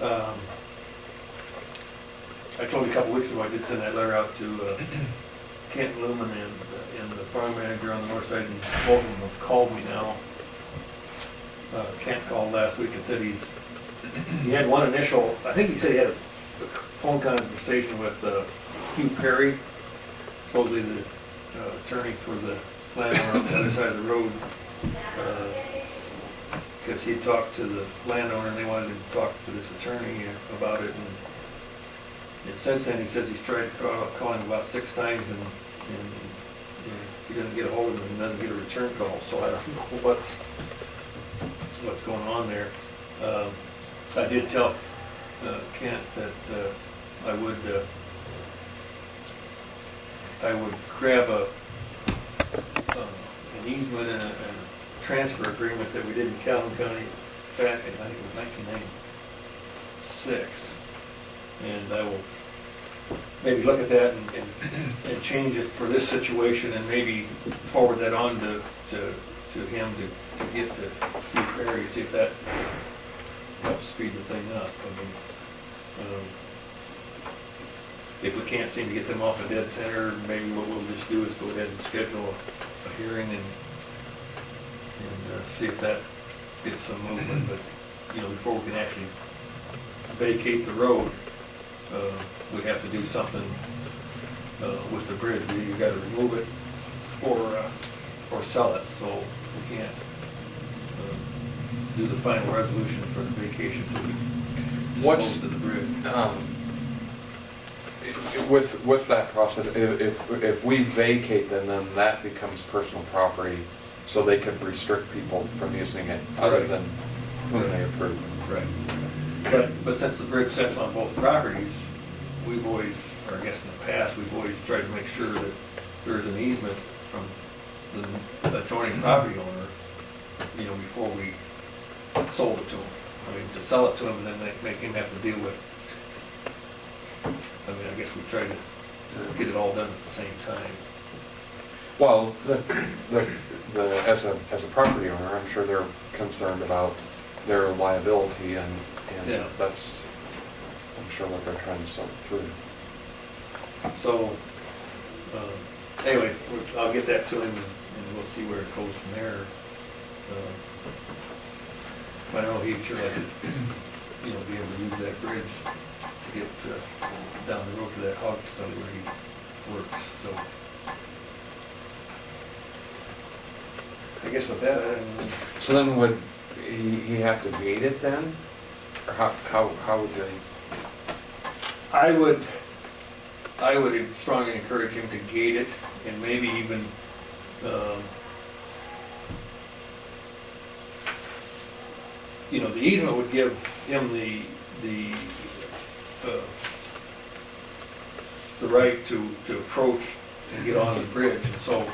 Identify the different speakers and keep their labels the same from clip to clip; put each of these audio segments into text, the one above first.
Speaker 1: I told you a couple weeks ago I did send that letter out to Kent Lumen and the farm manager on the north side, and both of them have called me now. Kent called last week and said he had one initial, I think he said he had a phone conversation with Hugh Perry, supposedly the attorney for the landowner on the other side of the road, because he talked to the landowner and they wanted him to talk to this attorney about it. And since then, he says he's tried calling about 6 times, and he doesn't get a hold of him and doesn't get a return call. So I don't know what's going on there. I did tell Kent that I would grab an easement and a transfer agreement that we did in Calhoun County back in, I think it was 1996. And I will maybe look at that and change it for this situation, and maybe forward that on to him to get to Hugh Perry, see if that helps speed the thing up. I mean, if we can't seem to get them off a dead center, maybe what we'll just do is go ahead and schedule a hearing and see if that gets some movement. But before we can actually vacate the road, we have to do something with the bridge. You got to remove it or sell it. So we can't do the final resolution for the vacation to dispose of the bridge.
Speaker 2: With that process, if we vacate them, then that becomes personal property, so they could restrict people from using it other than whom they approve.
Speaker 1: Right. But since the bridge sits on both properties, we've always, or I guess in the past, we've always tried to make sure that there's an easement from the adjoining property owner, before we sold it to him. I mean, to sell it to him and then make him have to deal with it. I mean, I guess we tried to get it all done at the same time.
Speaker 2: Well, as a property owner, I'm sure they're concerned about their liability, and
Speaker 1: yeah.
Speaker 2: That's, I'm sure, what they're trying to sort through.
Speaker 1: So, anyway, I'll get that to him, and we'll see where it goes from there. I know he'd sure like to, be able to use that bridge to get down the road to that hog facility where he works. So, I guess with that,
Speaker 2: so then would he have to gate it then, or how would they?
Speaker 1: I would strongly encourage him to gate it, and maybe even the easement would give him the right to approach and get onto the bridge. And so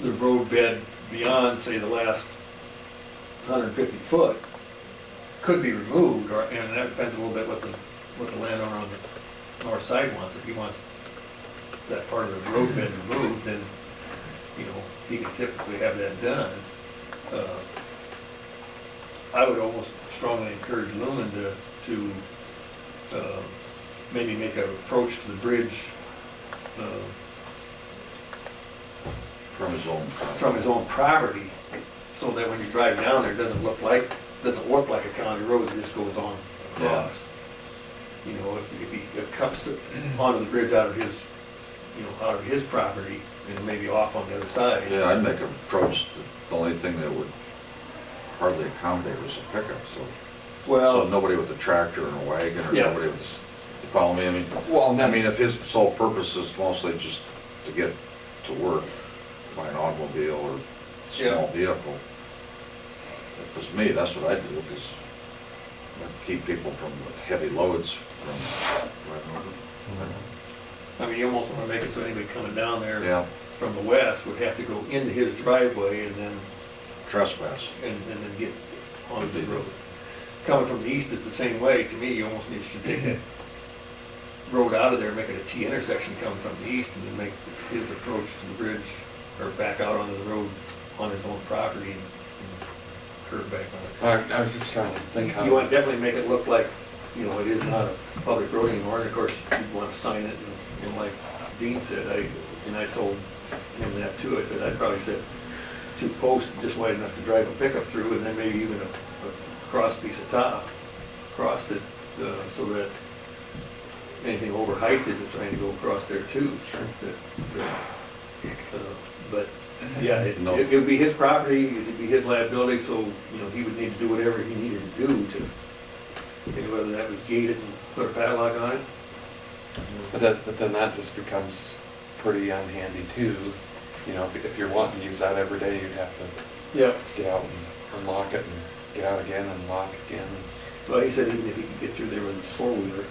Speaker 1: the road bed beyond, say, the last 150 foot could be removed, and that depends a little bit what the landowner on the north side wants. If he wants that part of the road bed removed, then he can typically have that done. I would almost strongly encourage Lumen to maybe make an approach to the bridge
Speaker 3: from his own
Speaker 1: property, so that when you drive down there, it doesn't look like a county road. It just goes on across.
Speaker 3: Yeah.
Speaker 1: If he comes onto the bridge out of his property, and maybe off on the other side.
Speaker 3: Yeah, I'd make an approach. The only thing that would hardly accommodate was a pickup. So nobody with a tractor and a wagon, or nobody with. You follow me? I mean, if his sole purpose is mostly just to get to work by an automobile or small vehicle, if it was me, that's what I'd do, because I'd keep people from heavy loads from driving over.
Speaker 1: I mean, you almost want to make it so anybody coming down there
Speaker 3: from
Speaker 1: the west would have to go into his driveway and then
Speaker 3: trespass
Speaker 1: and then get onto the road. Coming from the east, it's the same way. To me, you almost need to take that road out of there, make it a T intersection coming from the east, and then make his approach to the bridge or back out onto the road on his own property and curb back on it.
Speaker 2: I was just trying to think how.
Speaker 1: You want to definitely make it look like, you know, it is not a public road anymore, and of course, you want to sign it, and like Dean said, I told him that too, I said, I'd probably said 2 posts just wide enough to drive a pickup through, and then maybe even a cross piece of top, crossed it, so that anything over height isn't trying to go across there too. Sure. But, yeah, it would be his property, it'd be his liability, so, you know, he would need to do whatever he needed to do to, whether that was gated and put a padlock on it.
Speaker 2: But then that just becomes pretty unhandy too. You know, if you're wanting to use that every day, you'd have to get out and unlock it and get out again and lock again.
Speaker 1: Well, he said even if he could get through there with his four-wheeler,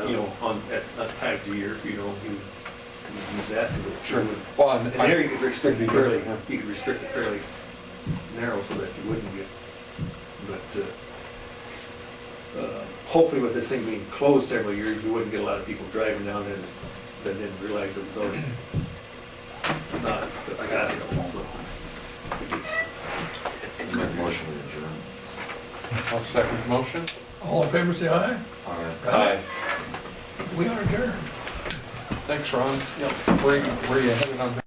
Speaker 1: you know, at times a year, you know, he would use that to go through.
Speaker 2: Well,
Speaker 1: and there you could restrict it fairly narrow so that you wouldn't get, but hopefully with this thing being closed several years, we wouldn't get a lot of people driving down there that didn't realize it was already not a passing of home.
Speaker 3: Make a motion to adjourn.
Speaker 2: I'll second the motion.
Speaker 4: All in favor, say aye.
Speaker 2: Aye.
Speaker 4: We are adjourned.
Speaker 2: Thanks, Ron. Where you headed on that?